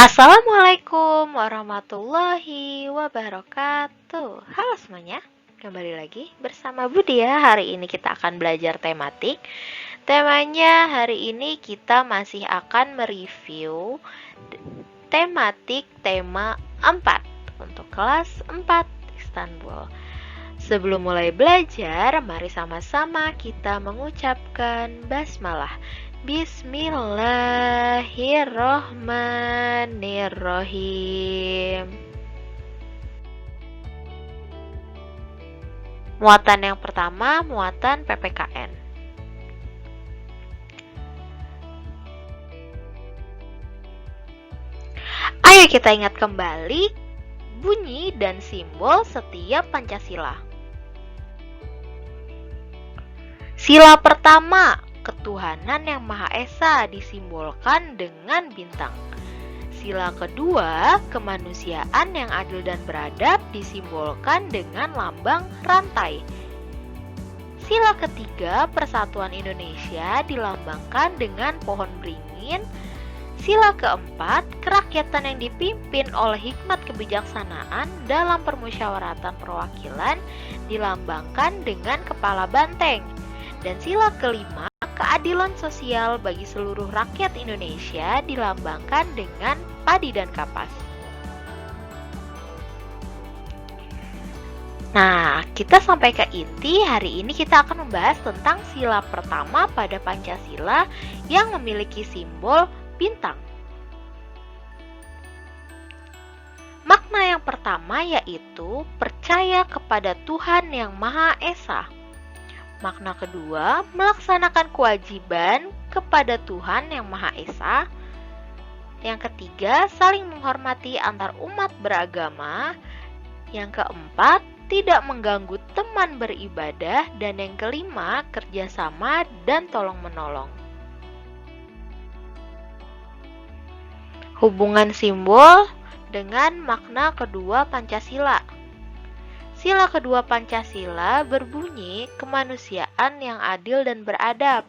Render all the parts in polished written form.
Assalamualaikum warahmatullahi wabarakatuh. Halo semuanya, kembali lagi bersama Budia. Hari ini kita akan belajar tematik. Temanya hari ini kita masih akan mereview tematik tema 4 untuk kelas 4 Istanbul. Sebelum mulai belajar, mari sama-sama kita mengucapkan basmalah. Bismillahirrohmanirrohim. Muatan yang pertama, muatan PPKN. Ayo kita ingat kembali bunyi dan simbol setiap Pancasila. Sila pertama, ketuhanan yang Maha Esa disimbolkan dengan bintang. Sila kedua, kemanusiaan yang adil dan beradab disimbolkan dengan lambang rantai. Sila ketiga, persatuan Indonesia dilambangkan dengan pohon beringin. Sila keempat, kerakyatan yang dipimpin oleh hikmat kebijaksanaan dalam permusyawaratan perwakilan dilambangkan dengan kepala banteng. Dan sila kelima, keadilan sosial bagi seluruh rakyat Indonesia dilambangkan dengan padi dan kapas. Nah, kita sampai ke inti. Hari ini kita akan membahas tentang sila pertama pada Pancasila yang memiliki simbol bintang. Makna yang pertama yaitu percaya kepada Tuhan yang Maha Esa. Makna kedua, melaksanakan kewajiban kepada Tuhan yang Maha Esa. Yang ketiga, saling menghormati antar umat beragama. Yang keempat, tidak mengganggu teman beribadah. Dan yang kelima, kerjasama dan tolong-menolong. Hubungan simbol dengan makna kedua Pancasila. Sila kedua Pancasila berbunyi kemanusiaan yang adil dan beradab.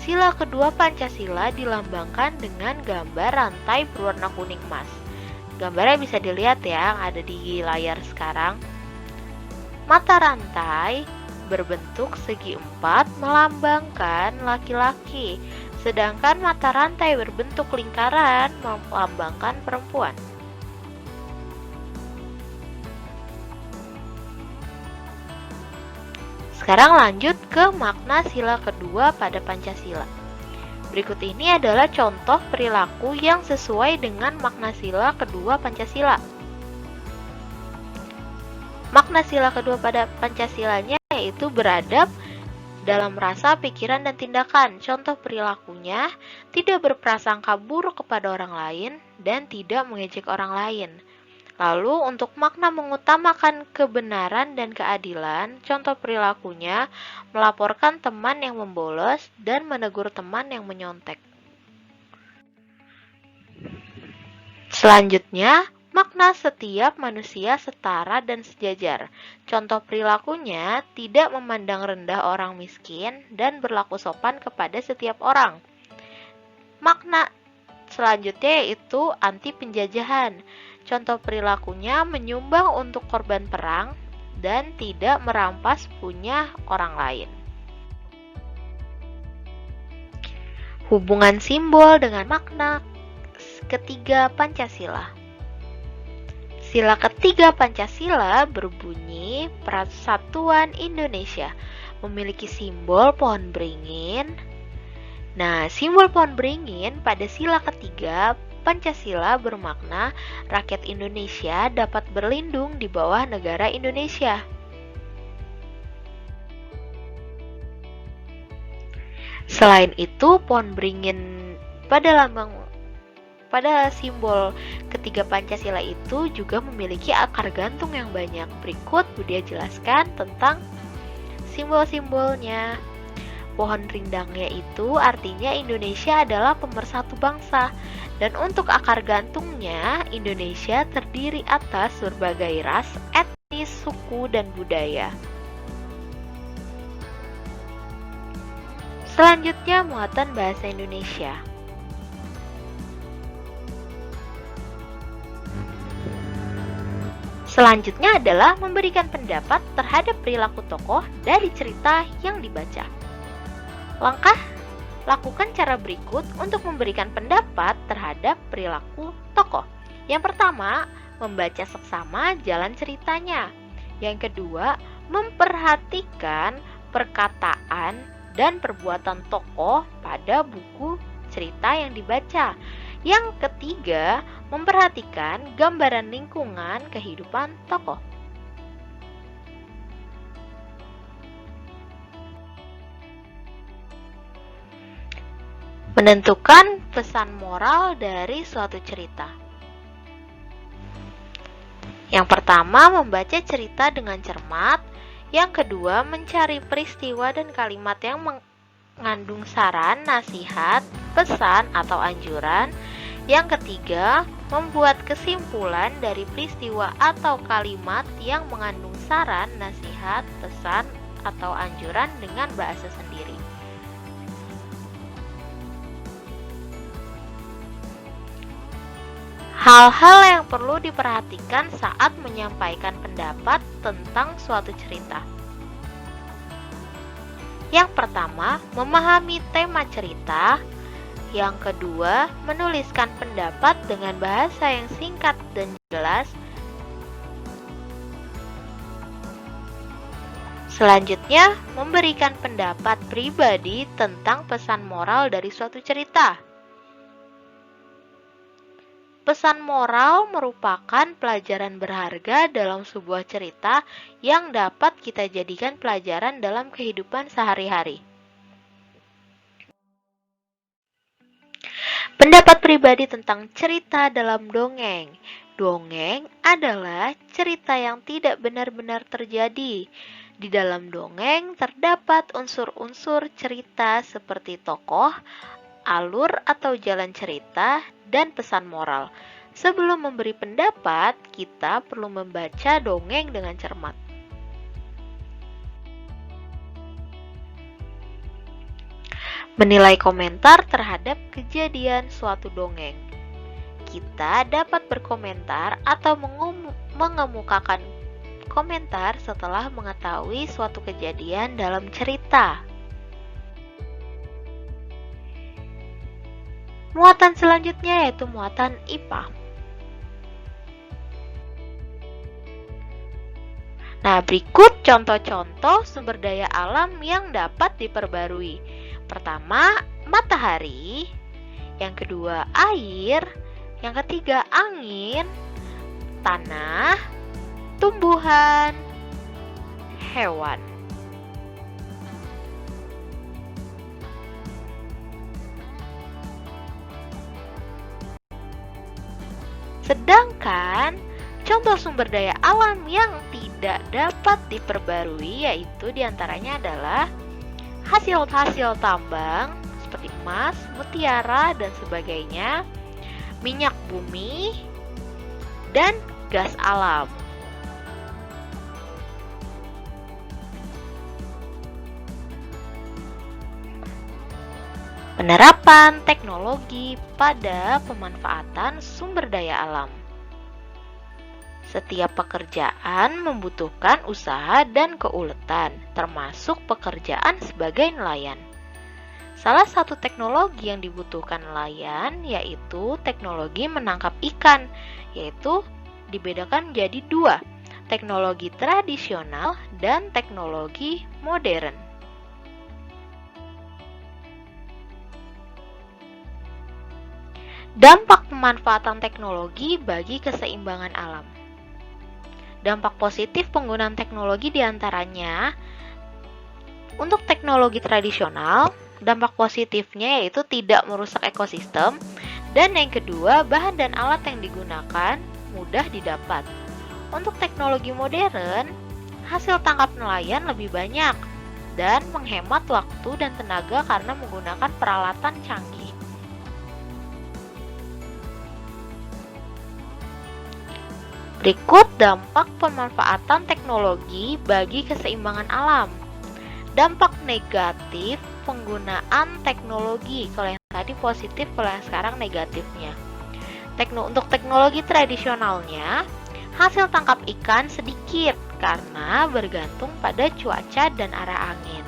Sila kedua Pancasila dilambangkan dengan gambar rantai berwarna kuning emas. Gambarnya bisa dilihat ya, yang ada di layar sekarang. Mata rantai berbentuk segi empat melambangkan laki-laki, sedangkan mata rantai berbentuk lingkaran melambangkan perempuan. Sekarang lanjut ke makna sila kedua pada Pancasila. Berikut ini adalah contoh perilaku yang sesuai dengan makna sila kedua Pancasila. Makna sila kedua pada Pancasilanya yaitu beradab dalam rasa, pikiran, dan tindakan. Contoh perilakunya, tidak berprasangka buruk kepada orang lain dan tidak mengejek orang lain. Lalu untuk makna mengutamakan kebenaran dan keadilan, contoh perilakunya melaporkan teman yang membolos dan menegur teman yang menyontek. Selanjutnya, makna setiap manusia setara dan sejajar. Contoh perilakunya tidak memandang rendah orang miskin dan berlaku sopan kepada setiap orang. Makna selanjutnya yaitu anti penjajahan. Contoh perilakunya menyumbang untuk korban perang dan tidak merampas punya orang lain. Hubungan simbol dengan makna ketiga Pancasila. Sila ketiga Pancasila berbunyi Persatuan Indonesia, memiliki simbol pohon beringin. Nah, simbol pohon beringin pada sila ketiga Pancasila bermakna rakyat Indonesia dapat berlindung di bawah negara Indonesia. Selain itu, pohon beringin pada simbol ketiga Pancasila itu juga memiliki akar gantung yang banyak. Berikut Budia jelaskan tentang simbol-simbolnya. Pohon rindangnya itu artinya Indonesia adalah pemersatu bangsa. Dan untuk akar gantungnya, Indonesia terdiri atas berbagai ras, etnis, suku, dan budaya. Selanjutnya, muatan bahasa Indonesia. Selanjutnya adalah memberikan pendapat terhadap perilaku tokoh dari cerita yang dibaca. Lakukan cara berikut untuk memberikan pendapat terhadap perilaku tokoh. Yang pertama, membaca seksama jalan ceritanya. Yang kedua, memperhatikan perkataan dan perbuatan tokoh pada buku cerita yang dibaca. Yang ketiga, memperhatikan gambaran lingkungan kehidupan tokoh. Menentukan pesan moral dari suatu cerita. Yang pertama, membaca cerita dengan cermat. Yang kedua, mencari peristiwa dan kalimat yang mengandung saran, nasihat, pesan, atau anjuran. Yang ketiga, membuat kesimpulan dari peristiwa atau kalimat yang mengandung saran, nasihat, pesan, atau anjuran dengan bahasa sendiri. Hal-hal yang perlu diperhatikan saat menyampaikan pendapat tentang suatu cerita. Yang pertama, memahami tema cerita. Yang kedua, menuliskan pendapat dengan bahasa yang singkat dan jelas. Selanjutnya, memberikan pendapat pribadi tentang pesan moral dari suatu cerita. Pesan moral merupakan pelajaran berharga dalam sebuah cerita yang dapat kita jadikan pelajaran dalam kehidupan sehari-hari. Pendapat pribadi tentang cerita dalam dongeng. Dongeng adalah cerita yang tidak benar-benar terjadi. Di dalam dongeng terdapat unsur-unsur cerita seperti tokoh, alur atau jalan cerita, dan pesan moral. Sebelum memberi pendapat, kita perlu membaca dongeng dengan cermat. Menilai komentar terhadap kejadian suatu dongeng. Kita dapat berkomentar atau mengemukakan komentar setelah mengetahui suatu kejadian dalam cerita. Muatan selanjutnya yaitu muatan IPA. Nah, berikut contoh-contoh sumber daya alam yang dapat diperbarui. Pertama, matahari. Yang kedua, air. Yang ketiga, angin, tanah, tumbuhan, hewan. Sedangkan contoh sumber daya alam yang tidak dapat diperbarui yaitu diantaranya adalah hasil-hasil tambang seperti emas, mutiara, dan sebagainya, minyak bumi, dan gas alam. Penerapan teknologi pada pemanfaatan sumber daya alam. Setiap pekerjaan membutuhkan usaha dan keuletan, termasuk pekerjaan sebagai nelayan. Salah satu teknologi yang dibutuhkan nelayan yaitu teknologi menangkap ikan, yaitu dibedakan menjadi dua, teknologi tradisional dan teknologi modern. Dampak pemanfaatan teknologi bagi keseimbangan alam. Dampak positif penggunaan teknologi diantaranya untuk teknologi tradisional, dampak positifnya yaitu tidak merusak ekosistem, dan yang kedua, bahan dan alat yang digunakan mudah didapat. Untuk teknologi modern, hasil tangkap nelayan lebih banyak dan menghemat waktu dan tenaga karena menggunakan peralatan canggih. Berikut dampak pemanfaatan teknologi bagi keseimbangan alam. Dampak negatif penggunaan teknologi. Kalau yang tadi positif, kalau yang sekarang negatifnya. Untuk teknologi tradisionalnya, Hasil tangkap ikan sedikit karena bergantung pada cuaca dan arah angin.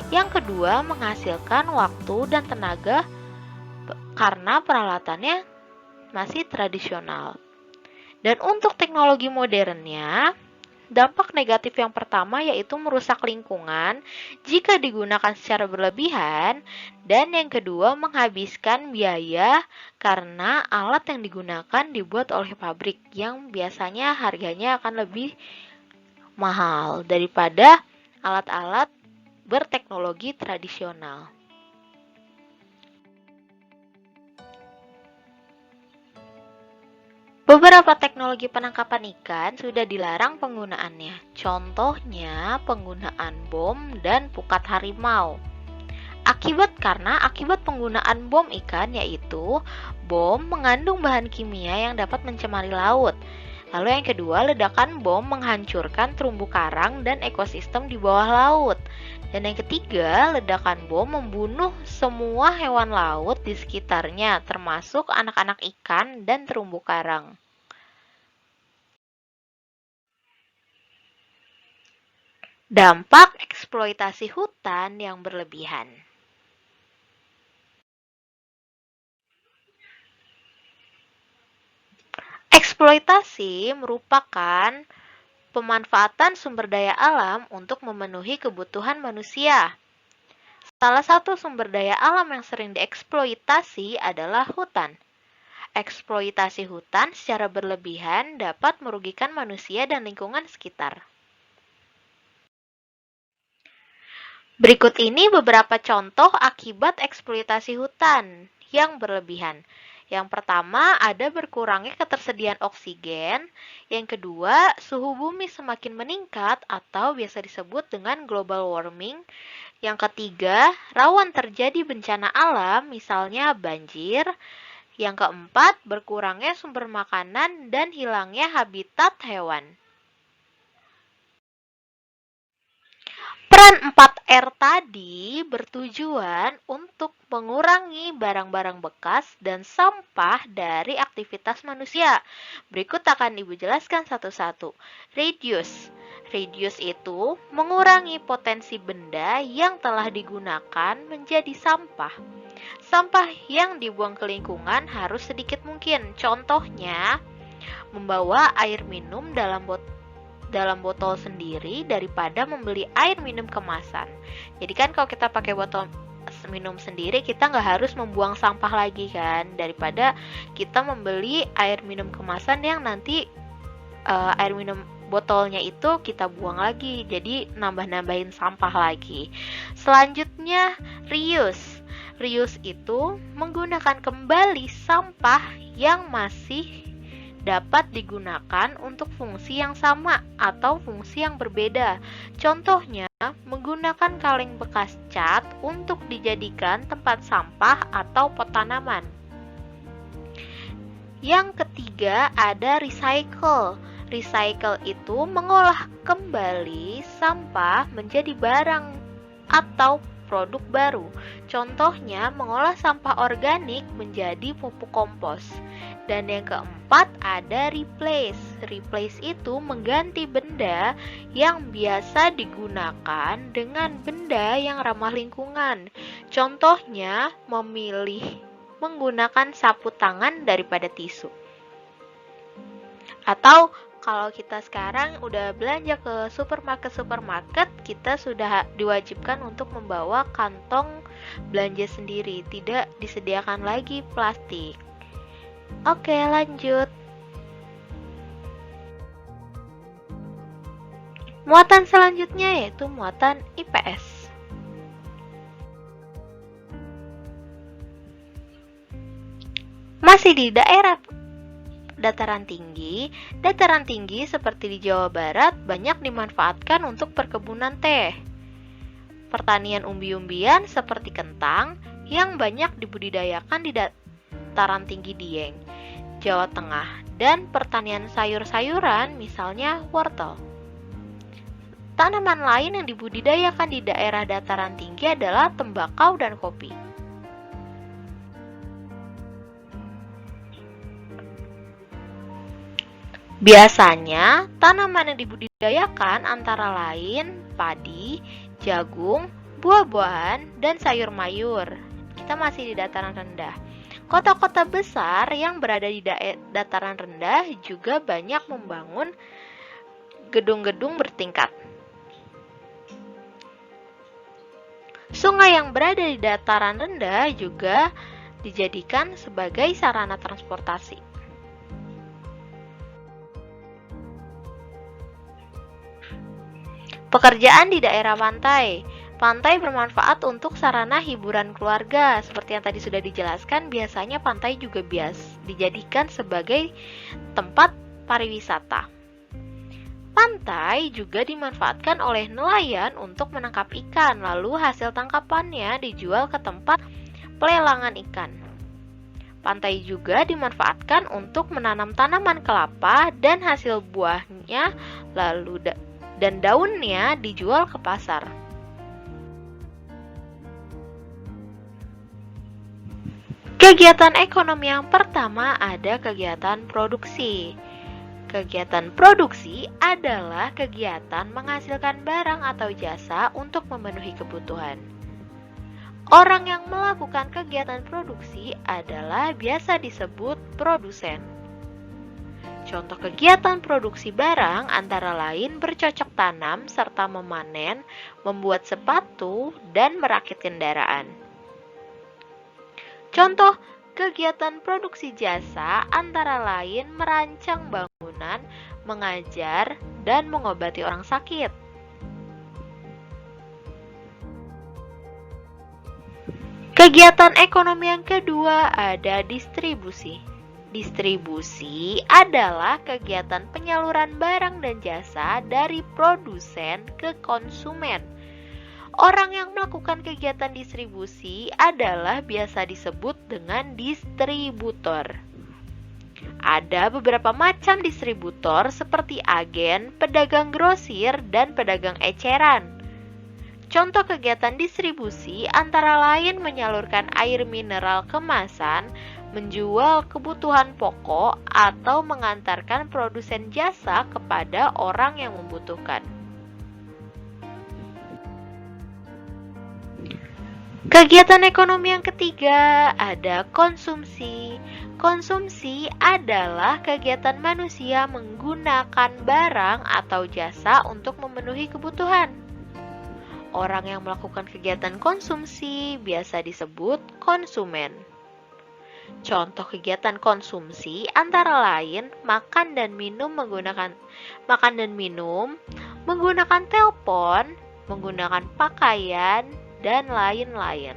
Yang kedua, menghasilkan waktu dan tenaga karena peralatannya masih tradisional. Dan untuk teknologi modernnya, dampak negatif yang pertama yaitu merusak lingkungan jika digunakan secara berlebihan, dan yang kedua menghabiskan biaya karena alat yang digunakan dibuat oleh pabrik yang biasanya harganya akan lebih mahal daripada alat-alat berteknologi tradisional. Beberapa teknologi penangkapan ikan sudah dilarang penggunaannya. Contohnya penggunaan bom dan pukat harimau. Akibat penggunaan bom ikan yaitu bom mengandung bahan kimia yang dapat mencemari laut. Lalu yang kedua, ledakan bom menghancurkan terumbu karang dan ekosistem di bawah laut. Dan yang ketiga, ledakan bom membunuh semua hewan laut di sekitarnya, termasuk anak-anak ikan dan terumbu karang. Dampak eksploitasi hutan yang berlebihan. Eksploitasi merupakan pemanfaatan sumber daya alam untuk memenuhi kebutuhan manusia. Salah satu sumber daya alam yang sering dieksploitasi adalah hutan. Eksploitasi hutan secara berlebihan dapat merugikan manusia dan lingkungan sekitar. Berikut ini beberapa contoh akibat eksploitasi hutan yang berlebihan. Yang pertama, ada berkurangnya ketersediaan oksigen. Yang kedua, suhu bumi semakin meningkat atau biasa disebut dengan global warming. Yang ketiga, rawan terjadi bencana alam, misalnya banjir. Yang keempat, berkurangnya sumber makanan dan hilangnya habitat hewan. Peran 4R tadi bertujuan untuk mengurangi barang-barang bekas dan sampah dari aktivitas manusia. Berikut akan Ibu jelaskan satu-satu. Reduce. Reduce itu mengurangi potensi benda yang telah digunakan menjadi sampah. Sampah yang dibuang ke lingkungan harus sedikit mungkin. Contohnya, membawa air minum dalam botol sendiri daripada membeli air minum kemasan. Jadi kan kalau kita pakai botol minum sendiri, kita nggak harus membuang sampah lagi kan, daripada kita membeli air minum kemasan yang nanti air minum botolnya itu kita buang lagi, jadi nambah-nambahin sampah lagi. Selanjutnya, reuse. Reuse itu menggunakan kembali sampah yang masih dapat digunakan untuk fungsi yang sama atau fungsi yang berbeda. Contohnya, menggunakan kaleng bekas cat untuk dijadikan tempat sampah atau pot tanaman. Yang ketiga, ada recycle. Recycle itu mengolah kembali sampah menjadi barang atau produk baru. Contohnya, mengolah sampah organik menjadi pupuk kompos. Dan yang keempat ada replace. Replace itu mengganti benda yang biasa digunakan dengan benda yang ramah lingkungan. Contohnya, memilih menggunakan sapu tangan daripada tisu. Atau kalau kita sekarang udah belanja ke supermarket, kita sudah diwajibkan untuk membawa kantong belanja sendiri, tidak disediakan lagi plastik. Oke, lanjut. Muatan selanjutnya yaitu muatan IPS. Masih di daerah dataran tinggi seperti di Jawa Barat banyak dimanfaatkan untuk perkebunan teh. Pertanian umbi-umbian seperti kentang yang banyak dibudidayakan di dataran tinggi Dieng, Jawa Tengah, dan pertanian sayur-sayuran misalnya wortel. Tanaman lain yang dibudidayakan di daerah dataran tinggi adalah tembakau dan kopi. Biasanya, tanaman yang dibudidayakan antara lain padi, jagung, buah-buahan, dan sayur mayur. Kita masih di dataran rendah. Kota-kota besar yang berada di dataran rendah juga banyak membangun gedung-gedung bertingkat. Sungai yang berada di dataran rendah juga dijadikan sebagai sarana transportasi. Pekerjaan di daerah pantai. Pantai bermanfaat untuk sarana hiburan keluarga. Seperti yang tadi sudah dijelaskan, biasanya pantai juga dijadikan sebagai tempat pariwisata. Pantai juga dimanfaatkan oleh nelayan untuk menangkap ikan, lalu hasil tangkapannya dijual ke tempat pelelangan ikan. Pantai juga dimanfaatkan untuk menanam tanaman kelapa dan hasil buahnya dan daunnya dijual ke pasar. Kegiatan ekonomi yang pertama ada kegiatan produksi. Kegiatan produksi adalah kegiatan menghasilkan barang atau jasa untuk memenuhi kebutuhan. Orang yang melakukan kegiatan produksi adalah biasa disebut produsen. Contoh kegiatan produksi barang antara lain bercocok tanam serta memanen, membuat sepatu, dan merakit kendaraan. Contoh kegiatan produksi jasa antara lain merancang bangunan, mengajar, dan mengobati orang sakit. Kegiatan ekonomi yang kedua ada distribusi. Distribusi adalah kegiatan penyaluran barang dan jasa dari produsen ke konsumen. Orang yang melakukan kegiatan distribusi adalah biasa disebut dengan distributor. Ada beberapa macam distributor seperti agen, pedagang grosir, dan pedagang eceran. Contoh kegiatan distribusi antara lain menyalurkan air mineral kemasan, menjual kebutuhan pokok, atau mengantarkan produsen jasa kepada orang yang membutuhkan. Kegiatan ekonomi yang ketiga ada konsumsi. Konsumsi adalah kegiatan manusia menggunakan barang atau jasa untuk memenuhi kebutuhan. Orang yang melakukan kegiatan konsumsi biasa disebut konsumen. Contoh kegiatan konsumsi antara lain makan dan minum, menggunakan telepon, menggunakan pakaian, dan lain-lain.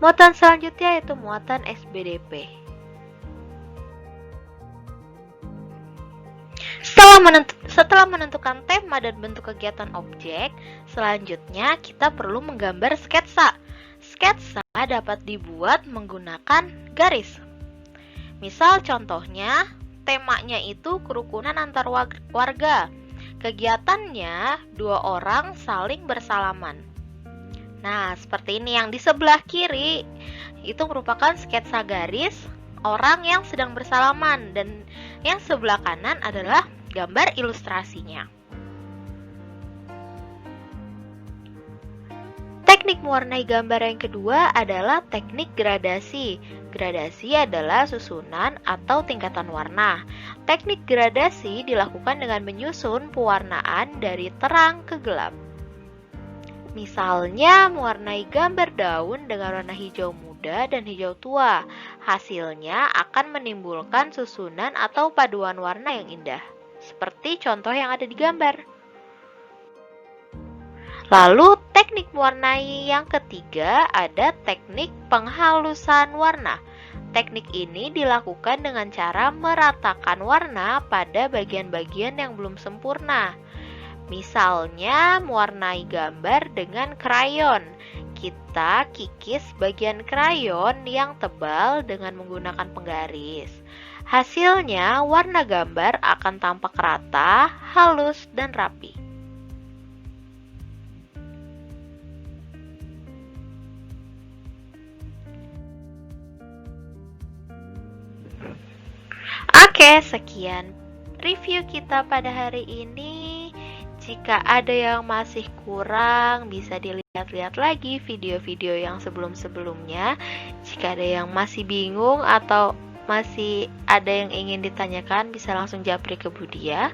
Muatan selanjutnya yaitu muatan SBDP. Setelah menentukan tema dan bentuk kegiatan objek, selanjutnya kita perlu menggambar sketsa. Sketsa dapat dibuat menggunakan garis. Misal contohnya, temanya itu kerukunan antar warga. Kegiatannya 2 orang saling bersalaman. Nah, seperti ini yang di sebelah kiri itu merupakan sketsa garis orang yang sedang bersalaman, dan yang sebelah kanan adalah gambar ilustrasinya. Teknik mewarnai gambar yang kedua adalah teknik gradasi. Gradasi adalah susunan atau tingkatan warna. Teknik gradasi dilakukan dengan menyusun pewarnaan dari terang ke gelap. Misalnya, mewarnai gambar daun dengan warna hijau muda dan hijau tua. Hasilnya akan menimbulkan susunan atau paduan warna yang indah, seperti contoh yang ada di gambar. Lalu teknik mewarnai yang ketiga ada teknik penghalusan warna. Teknik ini dilakukan dengan cara meratakan warna pada bagian-bagian yang belum sempurna. Misalnya mewarnai gambar dengan krayon. Kita kikis bagian krayon yang tebal dengan menggunakan penggaris. Hasilnya warna gambar akan tampak rata, halus, dan rapi. Oke, sekian review kita pada hari ini. Jika ada yang masih kurang, bisa dilihat-lihat lagi video-video yang sebelum-sebelumnya. Jika ada yang masih bingung atau masih ada yang ingin ditanyakan, bisa langsung japri ke Budia.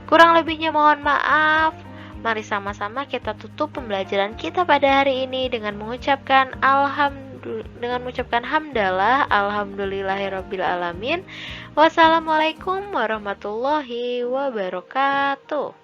Kurang lebihnya mohon maaf. Mari sama-sama kita tutup pembelajaran kita pada hari ini dengan mengucapkan hamdalah, alhamdulillahirabbil alamin. Wassalamualaikum warahmatullahi wabarakatuh.